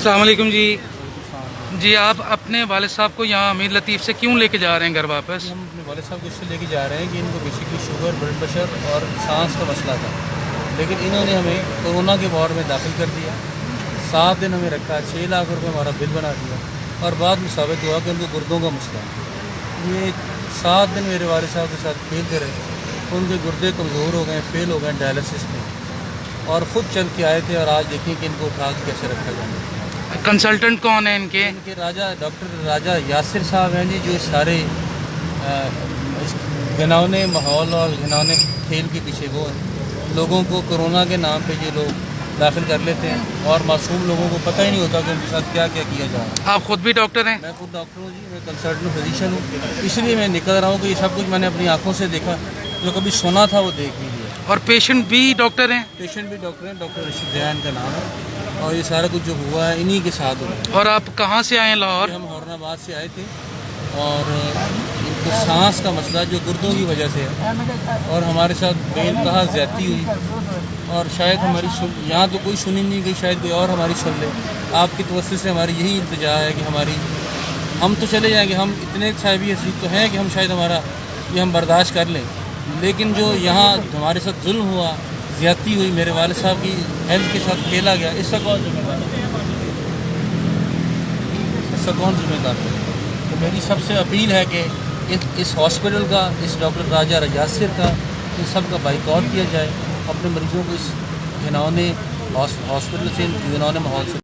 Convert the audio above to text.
السلام علیکم جی. جی آپ اپنے والد صاحب کو یہاں امیر لطیف سے کیوں لے کے جا رہے ہیں گھر واپس؟ ہم اپنے والد صاحب کو اس سے لے کے جا رہے ہیں کہ ان کو بیسکلی شوگر، بلڈ پریشر اور سانس کا مسئلہ تھا، لیکن انہوں نے ہمیں کورونا کے وارڈ میں داخل کر دیا. 7 دن ہمیں رکھا، 6 لاکھ روپے ہمارا بل بنا دیا، اور بعد میں ثابت ہوا کہ ان کو گردوں کا مسئلہ ہے. یہ 7 دن میرے والد صاحب کے ساتھ کھیل کر ان کے گردے کمزور ہو گئے، فیل ہو گئے ڈائلسس میں، اور خود چل کے آئے تھے. اور آج دیکھیں کہ ان کو اٹھا کے کیسے رکھا جائے. کنسلٹنٹ کون ہے ان کے؟ ان کے ڈاکٹر راجہ یاسر صاحب ہیں جی، جو اس سارے گھناؤنے ماحول اور گھناؤنے کھیل کے پیچھے وہ ہیں. لوگوں کو کورونا کے نام پہ یہ لوگ داخل کر لیتے ہیں اور معصوم لوگوں کو پتہ ہی نہیں ہوتا کہ ان کے ساتھ کیا کیا کیا جا رہا ہے. آپ خود بھی ڈاکٹر ہیں؟ میں خود ڈاکٹر ہوں جی، میں کنسلٹنٹ فزیشین ہوں، اس لیے میں نکل رہا ہوں کہ یہ سب کچھ میں نے اپنی آنکھوں سے دیکھا، جو کبھی سنا تھا وہ دیکھ ہی لیا. اور پیشنٹ بھی ڈاکٹر ہیں؟ پیشنٹ بھی ڈاکٹر ہیں، ڈاکٹر رشید زیان کا نام ہے، اور یہ سارا کچھ جو ہوا ہے انہی کے ساتھ ہوا ہے. اور آپ کہاں سے آئے ہیں؟ لاہور؟ ہم ہورن آباد سے آئے تھے، اور ان کو سانس کا مسئلہ جو گردوں کی وجہ سے ہے، اور ہمارے ساتھ بے انتہا زیادتی ہوئی، اور شاید ہماری یہاں تو کوئی سنی نہیں گئی، شاید کوئی اور ہماری سن لے. آپ کی توسط سے ہماری یہی التجا ہے کہ ہم تو چلے جائیں گے، ہم اتنے صاحبی حیثیت تو ہیں کہ ہم شاید یہ ہم برداشت کر لیں، لیکن جو یہاں ہمارے ساتھ ظلم ہوا، زیادتی ہوئی، میرے والد صاحب کی ہیلتھ کے ساتھ کھیلا گیا، اس کا کون ذمہ دار ہے؟ اس کا کون ذمہ دار ہے؟ تو میری سب سے اپیل ہے کہ اس ہاسپٹل کا، اس ڈاکٹر راجہ یاسر کا، ان سب کا بائیکاٹ کیا جائے. اپنے مریضوں کو اس گھناؤنے ہاسپٹل سے، گھناؤنے ماحول سے